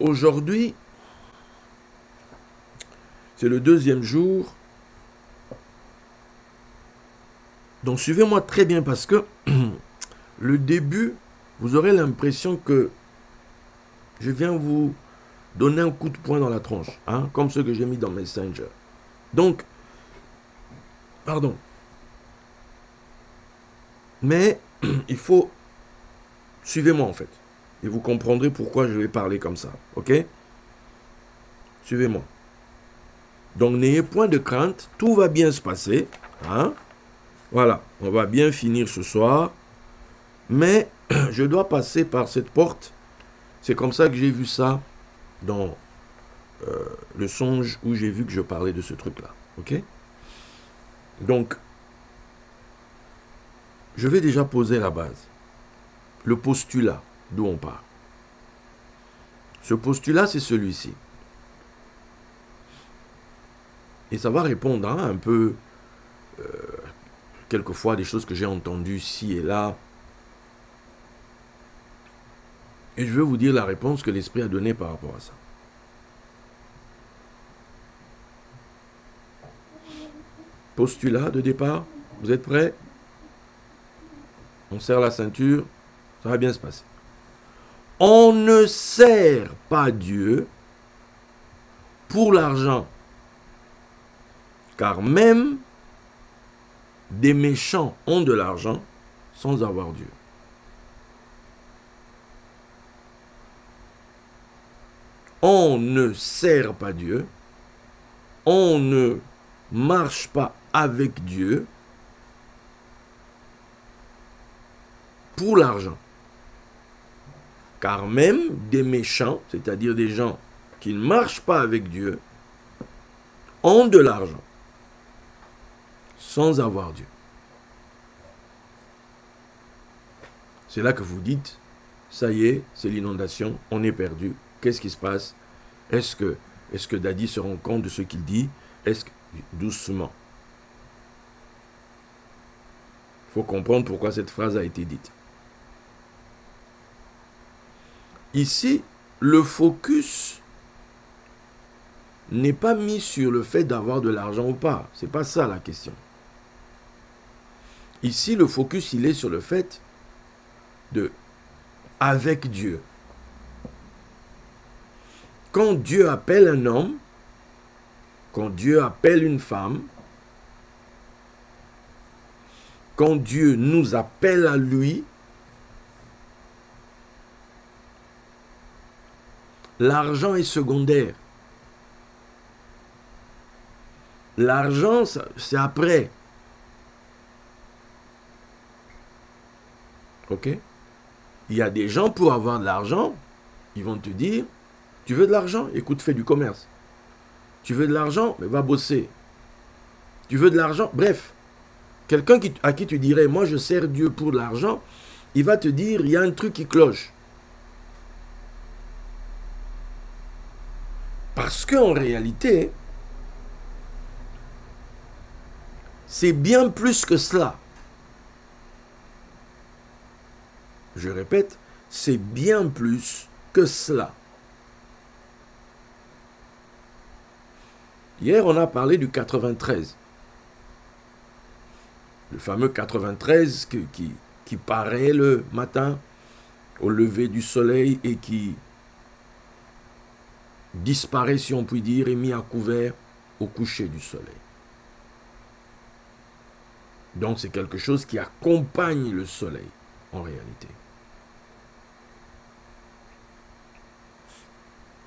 Aujourd'hui, c'est le deuxième jour. Donc suivez-moi très bien parce que le début, vous aurez l'impression que je viens vous donner un coup de poing dans la tronche, hein, comme ceux que j'ai mis dans Messenger. Donc, pardon. Mais il faut... Suivez-moi en fait. Et vous comprendrez pourquoi je vais parler comme ça. Ok? Suivez-moi. Donc n'ayez point de crainte. Tout va bien se passer. Hein? Voilà. On va bien finir ce soir. Mais je dois passer par cette porte. C'est comme ça que j'ai vu ça dans le songe où j'ai vu que je parlais de ce truc-là. Ok? Donc, je vais déjà poser la base. Le postulat d'où on part. Ce postulat, c'est celui-ci. Et ça va répondre hein, un peu, quelquefois, des choses que j'ai entendues ci et là. Et je vais vous dire la réponse que l'Esprit a donnée par rapport à ça. Postulat de départ, vous êtes prêts? On serre la ceinture, ça va bien se passer. On ne sert pas Dieu pour l'argent, car même des méchants ont de l'argent sans avoir Dieu. On ne sert pas Dieu, on ne marche pas avec Dieu pour l'argent. Car même des méchants, c'est-à-dire des gens qui ne marchent pas avec Dieu, ont de l'argent sans avoir Dieu. C'est là que vous dites, ça y est, c'est l'inondation, on est perdu. Qu'est-ce qui se passe? Est-ce que Daddy se rend compte de ce qu'il dit? Est-ce que... Doucement. Il faut comprendre pourquoi cette phrase a été dite. Ici, le focus n'est pas mis sur le fait d'avoir de l'argent ou pas. Ce n'est pas ça la question. Ici, le focus, il est sur le fait de avec Dieu. Quand Dieu appelle un homme, quand Dieu appelle une femme, quand Dieu nous appelle à lui, l'argent est secondaire. L'argent, c'est après. Ok? Il y a des gens, pour avoir de l'argent, ils vont te dire, tu veux de l'argent? Écoute, fais du commerce. Tu veux de l'argent? Mais va bosser. Tu veux de l'argent? Bref, quelqu'un à qui tu dirais, moi je sers Dieu pour de l'argent, il va te dire, il y a un truc qui cloche. Parce qu'en réalité, c'est bien plus que cela. Je répète, c'est bien plus que cela. Hier, on a parlé du 93. Le fameux 93 qui paraît le matin au lever du soleil et qui disparaît, si on peut dire, et mis à couvert au coucher du soleil. Donc c'est quelque chose qui accompagne le soleil, en réalité.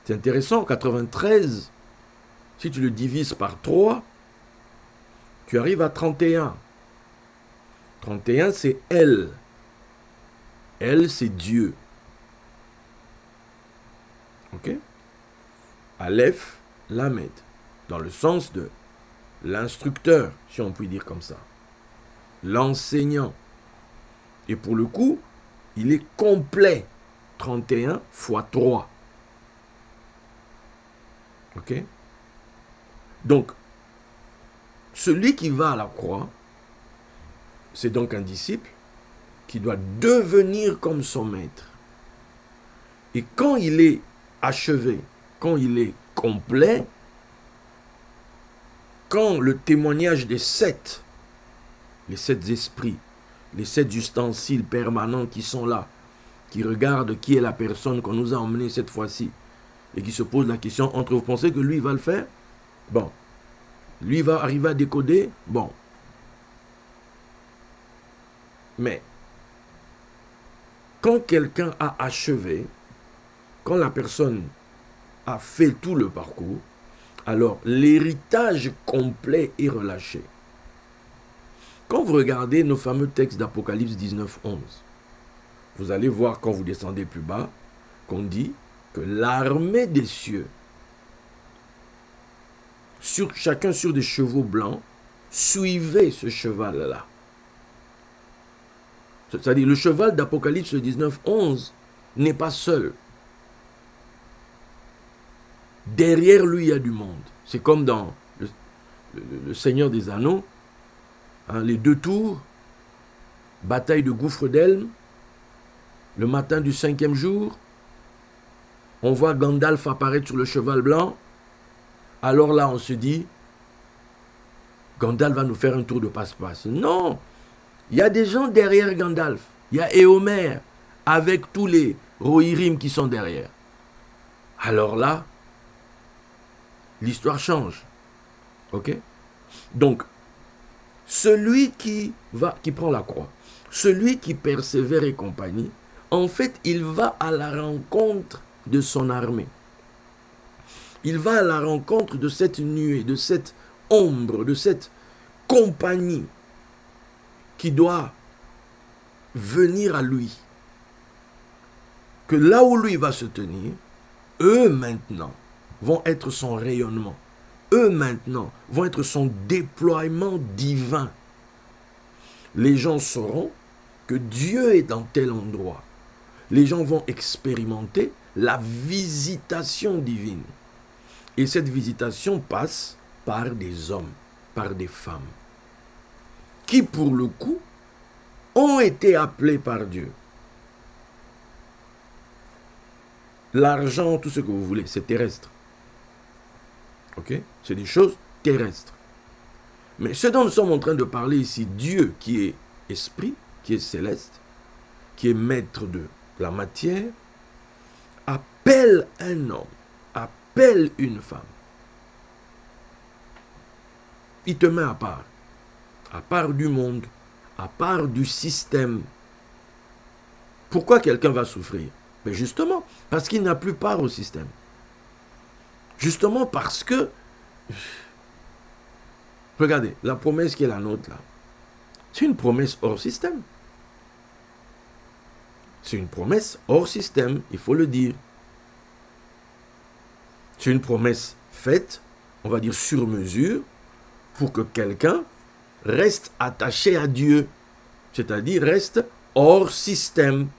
C'est intéressant, 93, si tu le divises par 3, tu arrives à 31. 31, c'est elle. Elle, c'est Dieu. Ok? Aleph, Lamed, dans le sens de l'instructeur, si on peut dire comme ça. L'enseignant. Et pour le coup, il est complet. 31 fois 3. Ok? Donc, celui qui va à la croix, c'est donc un disciple qui doit devenir comme son maître. Et quand il est achevé, quand il est complet, quand le témoignage des sept, les sept esprits, les sept ustensiles permanents qui sont là, qui regardent qui est la personne qu'on nous a emmenée cette fois-ci, et qui se posent la question, entre vous pensez que lui va le faire? Bon. Lui va arriver à décoder? Bon. Mais, quand quelqu'un a achevé, quand la personne a fait tout le parcours, alors l'héritage complet est relâché. Quand vous regardez nos fameux textes d'Apocalypse 19, 11, vous allez voir quand vous descendez plus bas, qu'on dit que l'armée des cieux, chacun sur des chevaux blancs, suivait ce cheval-là. C'est-à-dire le cheval d'Apocalypse 19, 11 n'est pas seul. Derrière lui, il y a du monde. C'est comme dans le Seigneur des Anneaux, hein, les deux tours, bataille de gouffre d'Helm, le matin du 5e jour, on voit Gandalf apparaître sur le cheval blanc. Alors là, on se dit, Gandalf va nous faire un tour de passe-passe. Non, il y a des gens derrière Gandalf. Il y a Éomer, avec tous les Rohirrim qui sont derrière. Alors là, l'histoire change. Ok? Donc, celui qui prend la croix, celui qui persévère et compagnie, en fait, il va à la rencontre de son armée. Il va à la rencontre de cette nuée, de cette ombre, de cette compagnie qui doit venir à lui. Que là où lui va se tenir, eux maintenant vont être son rayonnement. Eux maintenant vont être son déploiement divin. Les gens sauront que Dieu est dans tel endroit. Les gens vont expérimenter la visitation divine. Et cette visitation passe par des hommes, par des femmes, qui pour le coup ont été appelés par Dieu. L'argent, tout ce que vous voulez, c'est terrestre. Ok? C'est des choses terrestres. Mais ce dont nous sommes en train de parler ici, Dieu qui est esprit, qui est céleste, qui est maître de la matière, appelle un homme, appelle une femme. Il te met à part du monde, à part du système. Pourquoi quelqu'un va souffrir? Mais justement, parce qu'il n'a plus part au système. Justement parce que, regardez, la promesse qui est la nôtre là, c'est une promesse hors système. C'est une promesse hors système, il faut le dire. C'est une promesse faite, on va dire sur mesure, pour que quelqu'un reste attaché à Dieu, c'est-à-dire reste hors système.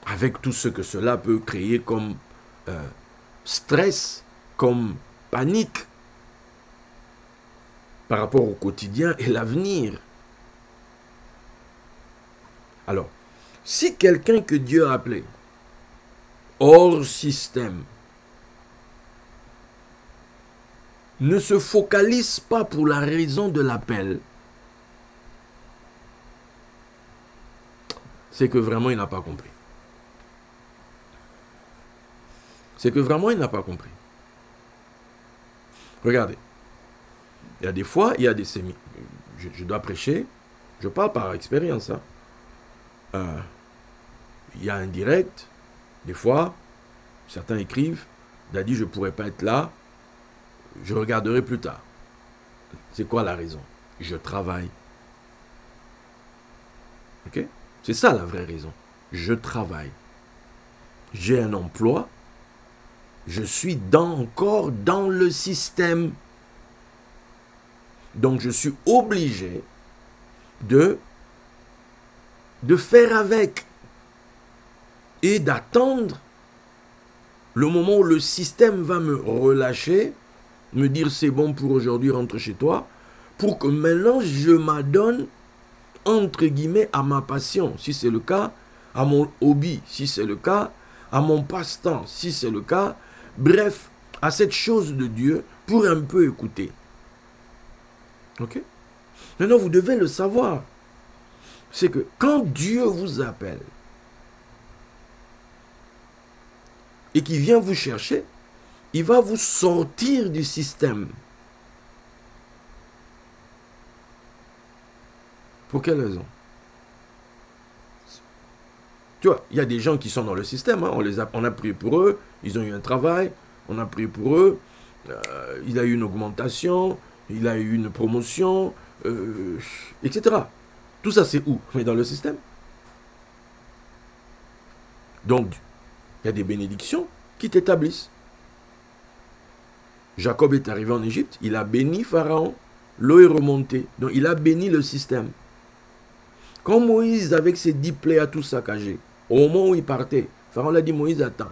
Avec tout ce que cela peut créer comme stress, comme panique par rapport au quotidien et l'avenir. Alors, si quelqu'un que Dieu a appelé hors système ne se focalise pas pour la raison de l'appel, c'est que vraiment il n'a pas compris. C'est que vraiment il n'a pas compris. Regardez, il y a des fois, il y a des séminaires, je dois prêcher, je parle par expérience, hein. Il y a un direct, des fois, certains écrivent, Daddy, je ne pourrais pas être là, je regarderai plus tard. C'est quoi la raison? Je travaille. Ok? C'est ça la vraie raison. Je travaille. J'ai un emploi. Je suis encore dans le système. Donc je suis obligé de faire avec et d'attendre le moment où le système va me relâcher, me dire c'est bon pour aujourd'hui, rentre chez toi, pour que maintenant je m'adonne entre guillemets à ma passion, si c'est le cas, à mon hobby, si c'est le cas, à mon passe-temps, si c'est le cas, bref, à cette chose de Dieu pour un peu écouter. Ok? Maintenant, vous devez le savoir. C'est que quand Dieu vous appelle et qu'il vient vous chercher, il va vous sortir du système. Pour quelle raison? Tu vois, il y a des gens qui sont dans le système, hein, on a prié pour eux, ils ont eu un travail, on a prié pour eux, il a eu une augmentation, il a eu une promotion, etc. Tout ça, c'est où? Mais dans le système. Donc, il y a des bénédictions qui t'établissent. Jacob est arrivé en Égypte, il a béni Pharaon, l'eau est remontée. Donc, il a béni le système. Quand Moïse, avec ses 10 plaies, a tout saccagé, au moment où il partait, Pharaon l'a dit, Moïse, attends,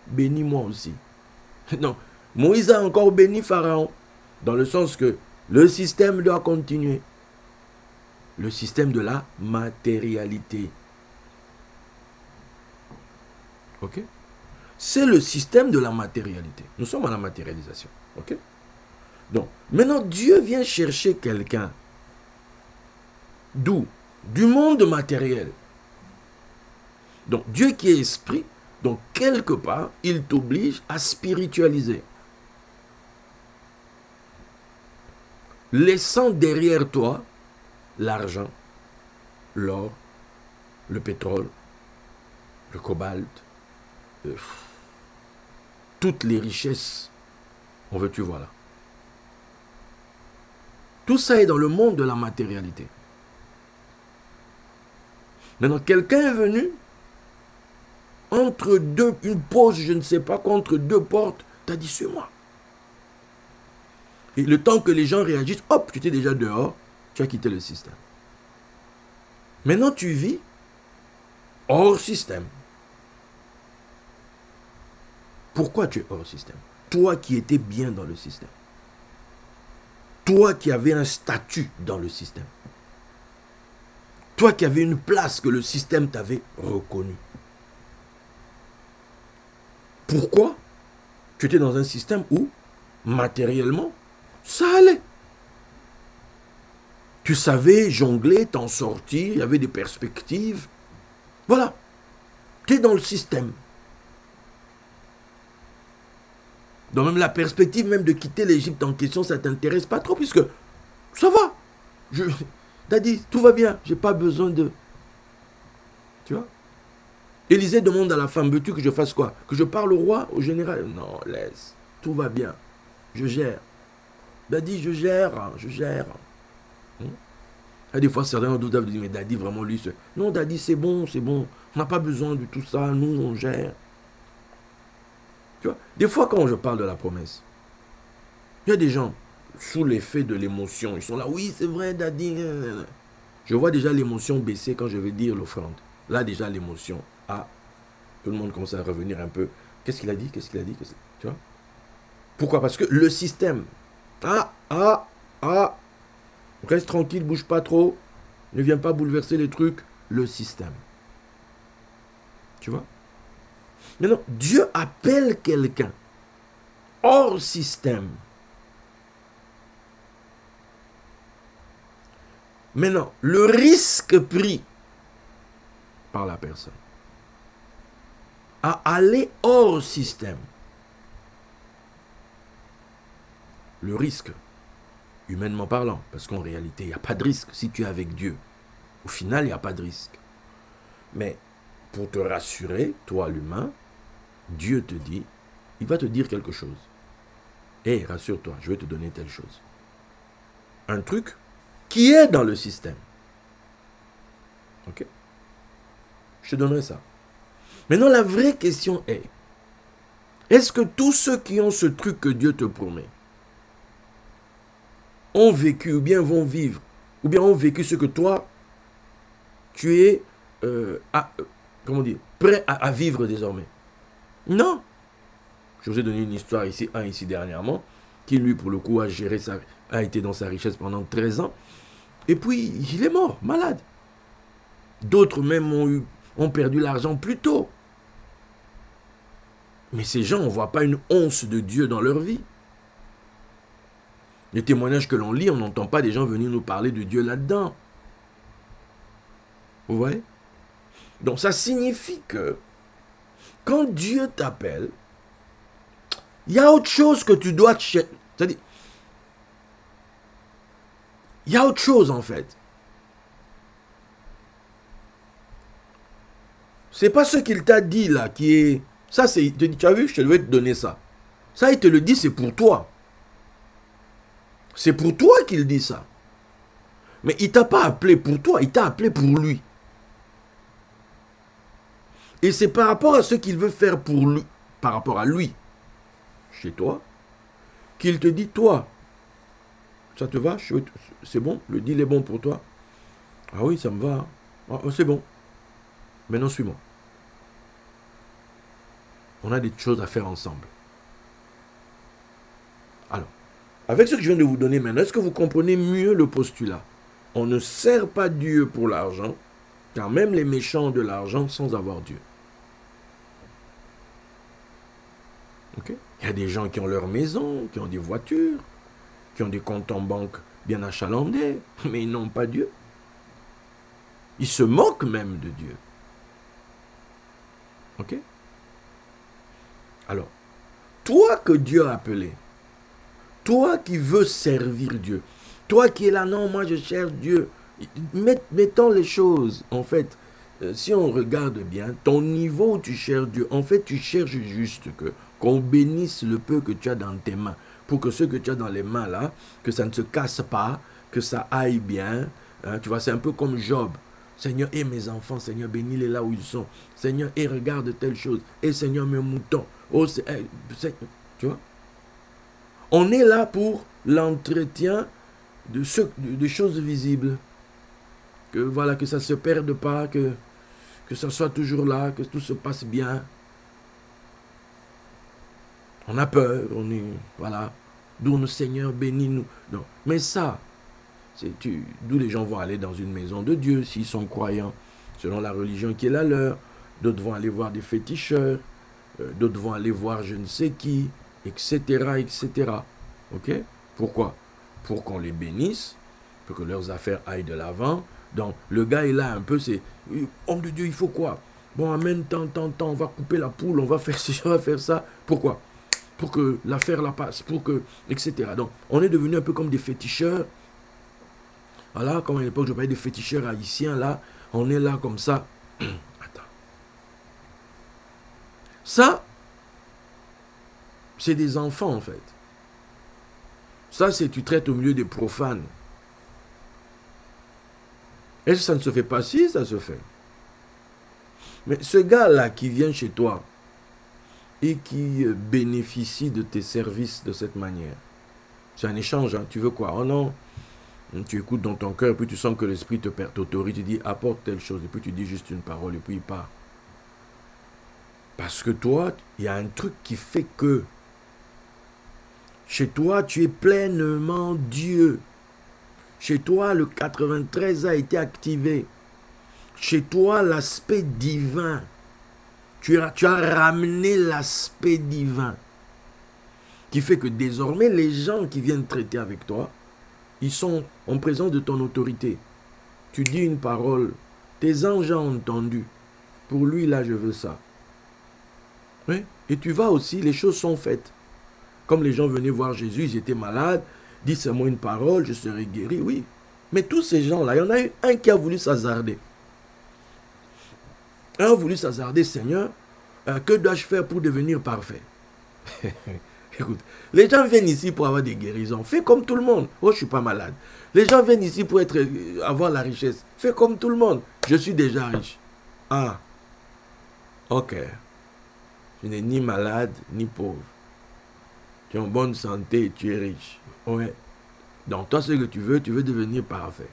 bénis-moi aussi. Non, Moïse a encore béni Pharaon, dans le sens que le système doit continuer. Le système de la matérialité. Ok? C'est le système de la matérialité. Nous sommes à la matérialisation. Ok? Donc, maintenant, Dieu vient chercher quelqu'un. D'où? Du monde matériel. Donc, Dieu qui est esprit, donc quelque part, il t'oblige à spiritualiser. Laissant derrière toi l'argent, l'or, le pétrole, le cobalt, toutes les richesses, on veut-tu voilà. Tout ça est dans le monde de la matérialité. Maintenant, quelqu'un est venu entre deux, une pause, je ne sais pas, contre deux portes, t'as dit, c'est moi. Et le temps que les gens réagissent, hop, tu étais déjà dehors, tu as quitté le système. Maintenant, tu vis hors système. Pourquoi tu es hors système? Toi qui étais bien dans le système. Toi qui avais un statut dans le système. Toi qui avais une place que le système t'avait reconnue. Pourquoi? Tu étais dans un système où, matériellement, ça allait. Tu savais jongler, t'en sortir, il y avait des perspectives. Voilà. Tu es dans le système. Donc même la perspective même de quitter l'Égypte en question, ça ne t'intéresse pas trop, puisque ça va. T'as dit, tout va bien, j'ai pas besoin de... Tu vois? Élisée demande à la femme, veux-tu que je fasse quoi? Que je parle au roi, au général? Non, laisse, tout va bien, je gère. Daddy, je gère, je gère. Il y a des fois, certains doivent dire, mais Daddy, vraiment, lui, non, Daddy, c'est bon, on n'a pas besoin de tout ça, nous, on gère. Tu vois? Des fois, quand je parle de la promesse, il y a des gens, sous l'effet de l'émotion, ils sont là, oui, c'est vrai, Daddy. Je vois déjà l'émotion baisser quand je vais dire l'offrande. Là, déjà, l'émotion, tout le monde commence à revenir un peu. Qu'est-ce qu'il a dit? Qu'est-ce qu'il a dit? Tu vois? Pourquoi? Parce que le système, reste tranquille, bouge pas trop, ne viens pas bouleverser les trucs, le système. Tu vois? Maintenant, Dieu appelle quelqu'un hors système. Maintenant, le risque pris par la personne à aller hors système, le risque, humainement parlant, parce qu'en réalité, il n'y a pas de risque si tu es avec Dieu. Au final, il n'y a pas de risque. Mais pour te rassurer, toi l'humain, Dieu te dit, il va te dire quelque chose. Hé, rassure-toi, je vais te donner telle chose. Un truc qui est dans le système. Ok? Je te donnerai ça. Maintenant, la vraie question est-ce que tous ceux qui ont ce truc que Dieu te promet ont vécu ou bien vont vivre, ou bien ont vécu ce que toi, tu es prêt à vivre désormais? Non. Je vous ai donné une histoire ici, ici dernièrement, qui lui, pour le coup, a été dans sa richesse pendant 13 ans. Et puis, il est mort, malade. D'autres même ont eu ont perdu l'argent plus tôt. Mais ces gens, on ne voit pas une once de Dieu dans leur vie. Les témoignages que l'on lit, on n'entend pas des gens venir nous parler de Dieu là-dedans. Vous voyez? Donc ça signifie que quand Dieu t'appelle, il y a autre chose que tu dois chercher. C'est-à-dire, il y a autre chose en fait. C'est pas ce qu'il t'a dit là qui est... Ça c'est... Tu as vu, je te devais te donner ça. Ça il te le dit, c'est pour toi. C'est pour toi qu'il dit ça. Mais il t'a pas appelé pour toi, il t'a appelé pour lui. Et c'est par rapport à ce qu'il veut faire pour lui, par rapport à lui, chez toi, qu'il te dit, toi, ça te va? C'est bon? Le deal est bon pour toi? Ah oui, ça me va. Ah, c'est bon. Maintenant, suis-moi. On a des choses à faire ensemble. Alors, avec ce que je viens de vous donner maintenant, est-ce que vous comprenez mieux le postulat? On ne sert pas Dieu pour l'argent, car même les méchants ont de l'argent sans avoir Dieu. Okay? Il y a des gens qui ont leur maison, qui ont des voitures, qui ont des comptes en banque bien achalandés, mais ils n'ont pas Dieu. Ils se moquent même de Dieu. Ok? Alors, toi que Dieu a appelé, toi qui veux servir Dieu, toi qui es là, non, moi je cherche Dieu, mettons les choses, en fait, si on regarde bien, ton niveau où tu cherches Dieu, en fait, tu cherches juste qu'on bénisse le peu que tu as dans tes mains, pour que ce que tu as dans les mains là, que ça ne se casse pas, que ça aille bien. Hein, tu vois, c'est un peu comme Job. Seigneur, et mes enfants, Seigneur, bénis-les là où ils sont. Seigneur, et regarde telle chose. Et Seigneur, mes moutons. Oh, tu vois, on est là pour l'entretien de choses visibles. Que voilà, que ça ne se perde pas, que ça soit toujours là, que tout se passe bien. On a peur, on est, voilà, d'où le Seigneur bénis-nous. Non, mais ça, d'où les gens vont aller dans une maison de Dieu, s'ils sont croyants, selon la religion qui est la leur. D'autres vont aller voir des féticheurs, d'autres vont aller voir je ne sais qui, etc., etc. Ok? Pourquoi? Pour qu'on les bénisse, pour que leurs affaires aillent de l'avant. Donc, le gars est là un peu, c'est, homme de Dieu, il faut quoi? Bon, amène tant, on va couper la poule, on va faire ci, on va faire ça. Pourquoi? Pour que l'affaire la passe, pour que, etc. Donc, on est devenu un peu comme des féticheurs. Voilà, comme à l'époque, je parlais des féticheurs haïtiens, là. On est là comme ça. Attends. Ça, c'est des enfants, en fait. Ça, c'est tu traites au milieu des profanes. Est-ce que ça ne se fait pas? Si, ça se fait. Mais ce gars-là qui vient chez toi et qui bénéficie de tes services de cette manière, c'est un échange, hein. Tu veux quoi? Oh non. Tu écoutes dans ton cœur, puis tu sens que l'esprit t'autorise, tu dis apporte telle chose, et puis tu dis juste une parole, et puis il part. Parce que toi, il y a un truc qui fait que chez toi, tu es pleinement Dieu. Chez toi, le 93 a été activé. Chez toi, l'aspect divin. Tu as ramené l'aspect divin. Qui fait que désormais, les gens qui viennent traiter avec toi, ils sont en présence de ton autorité. Tu dis une parole, tes anges ont entendu. Pour lui, là, je veux ça. Oui? Et tu vas aussi, les choses sont faites. Comme les gens venaient voir Jésus, ils étaient malades. Dis-moi une parole, je serai guéri. Oui. Mais tous ces gens-là, il y en a eu un qui a voulu s'hasarder. Un a voulu s'hasarder, Seigneur, que dois-je faire pour devenir parfait? Écoute, les gens viennent ici pour avoir des guérisons. Fais comme tout le monde. Oh, je ne suis pas malade. Les gens viennent ici pour avoir la richesse. Fais comme tout le monde. Je suis déjà riche. Ah, ok. Tu n'es ni malade, ni pauvre. Tu es en bonne santé et tu es riche. Ouais. Donc, toi, ce que tu veux devenir parfait.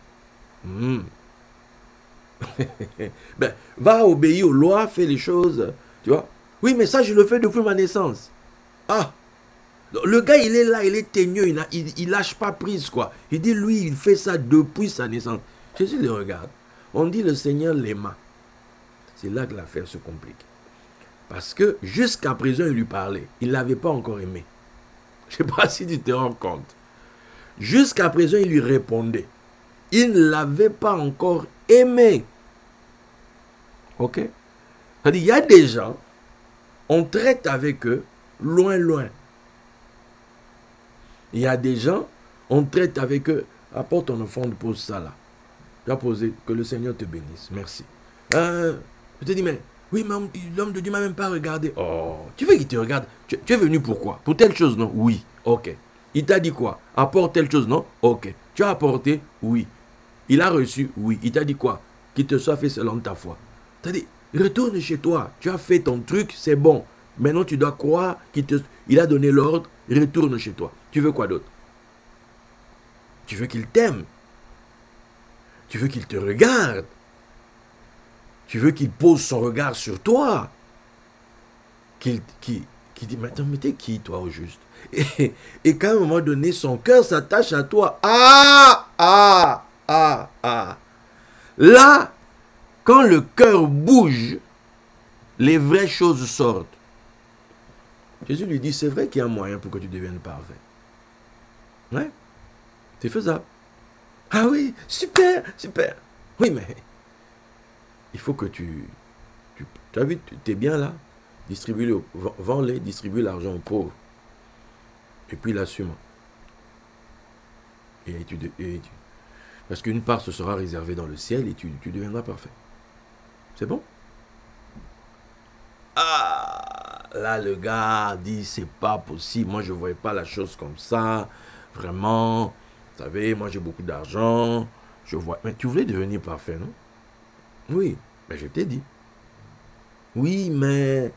Ben, va obéir aux lois, fais les choses. Tu vois? Oui, mais ça, je le fais depuis ma naissance. Ah! Le gars, il est là, il est teigneux, il lâche pas prise, quoi. Il dit, lui, il fait ça depuis sa naissance. Jésus le regarde. On dit, le Seigneur l'aima. C'est là que l'affaire se complique. Parce que jusqu'à présent, il lui parlait. Il ne l'avait pas encore aimé. Je ne sais pas si tu te rends compte. Jusqu'à présent, il lui répondait. Il ne l'avait pas encore aimé. Ok? C'est-à-dire, il y a des gens, on traite avec eux loin, loin. Il y a des gens, on traite avec eux. Apporte ton offrande, pose ça là. Tu as posé, que le Seigneur te bénisse. Merci. Je te dis, mais oui, l'homme de Dieu ne m'a même pas regardé. Oh, tu veux qu'il te regarde? Tu es venu pour quoi? Pour telle chose, non? Oui. Ok. Il t'a dit quoi? Apporte telle chose, non? Ok. Tu as apporté? Oui. Il a reçu? Oui. Il t'a dit quoi? Qu'il te soit fait selon ta foi. T'as dit, retourne chez toi. Tu as fait ton truc, c'est bon. Maintenant, tu dois croire qu'il a donné l'ordre. Retourne chez toi. Tu veux quoi d'autre? Tu veux qu'il t'aime? Tu veux qu'il te regarde? Tu veux qu'il pose son regard sur toi? Qu'il dit, mais attends, mais t'es qui toi au juste? Et qu'à un moment donné, son cœur s'attache à toi. Là, quand le cœur bouge, les vraies choses sortent. Jésus lui dit, c'est vrai qu'il y a un moyen pour que tu deviennes parfait. Ouais, c'est faisable. Ah oui, super, super. Oui, mais il faut que tu as vu, tu es bien là. Distribue-le, vends-les, distribue l'argent aux pauvres. Et puis l'assume. Parce qu'une part se sera réservée dans le ciel et tu deviendras parfait. C'est bon? Ah, là le gars dit, c'est pas possible. Moi, je ne voyais pas la chose comme ça. Vraiment, vous savez, moi j'ai beaucoup d'argent. Je vois. Mais tu voulais devenir parfait, non? Oui, mais je t'ai dit. Oui, mais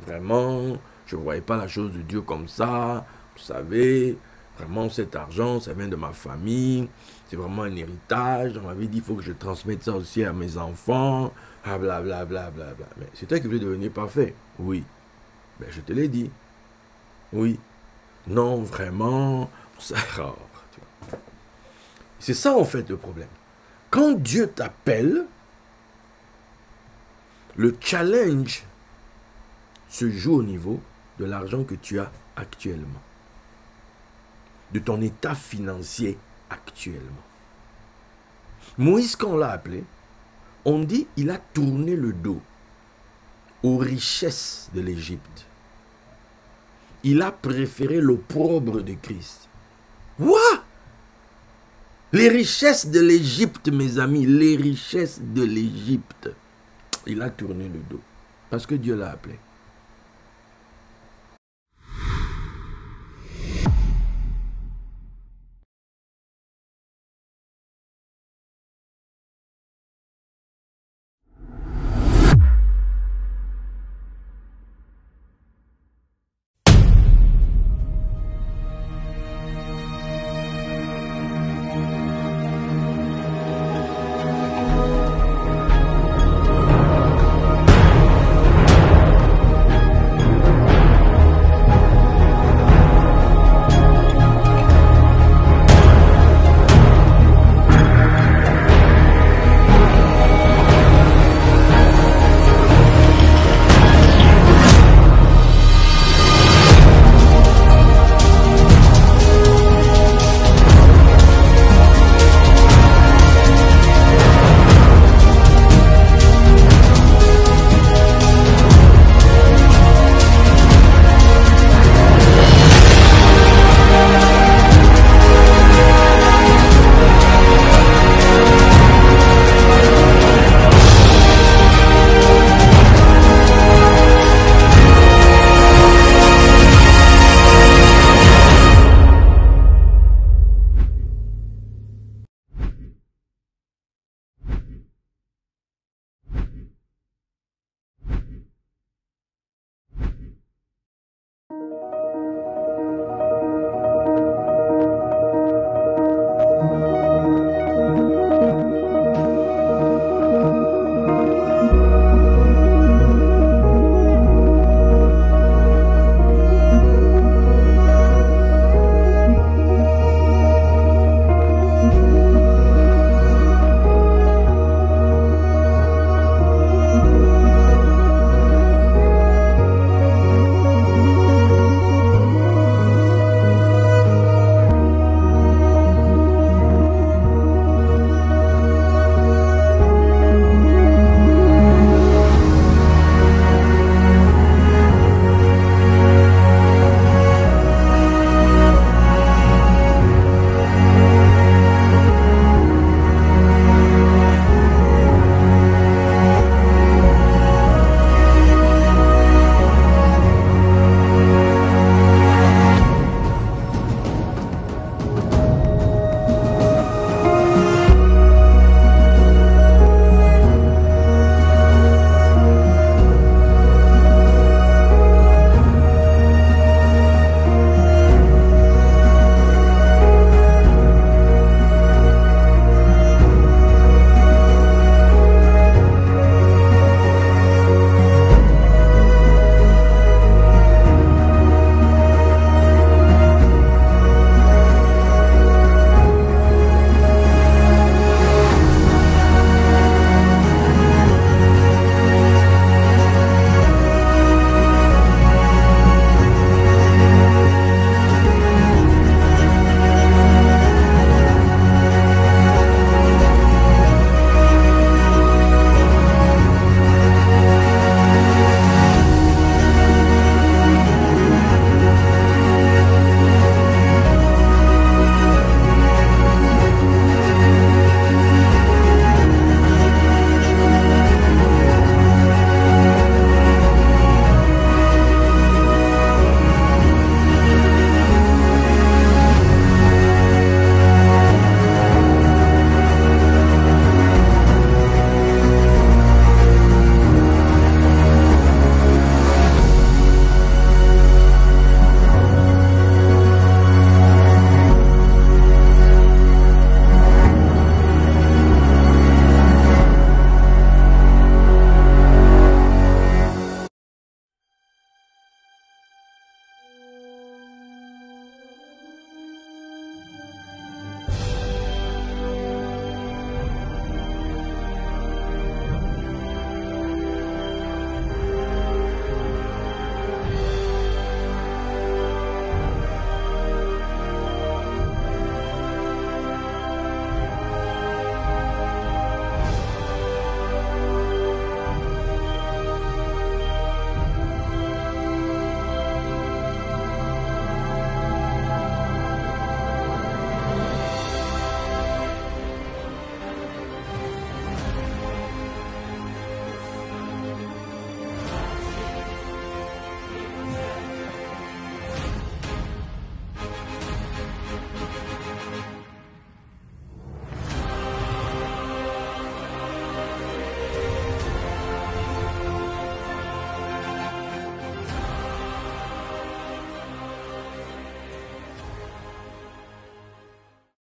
vraiment, je ne voyais pas la chose de Dieu comme ça. Vous savez, vraiment cet argent, ça vient de ma famille. C'est vraiment un héritage. On m'avait dit, il faut que je transmette ça aussi à mes enfants. Ah, blablabla, blablabla. Mais c'est toi qui voulais devenir parfait. Oui. Ben, je te l'ai dit. Oui. Non, vraiment. Ça, oh, c'est ça en fait le problème. Quand Dieu t'appelle, le challenge se joue au niveau de l'argent que tu as actuellement. De ton état financier actuellement. Moïse, quand on l'a appelé, on dit il a tourné le dos aux richesses de l'Égypte. Il a préféré l'opprobre de Christ. What? Les richesses de l'Égypte, mes amis, les richesses de l'Égypte. Il a tourné le dos parce que Dieu l'a appelé.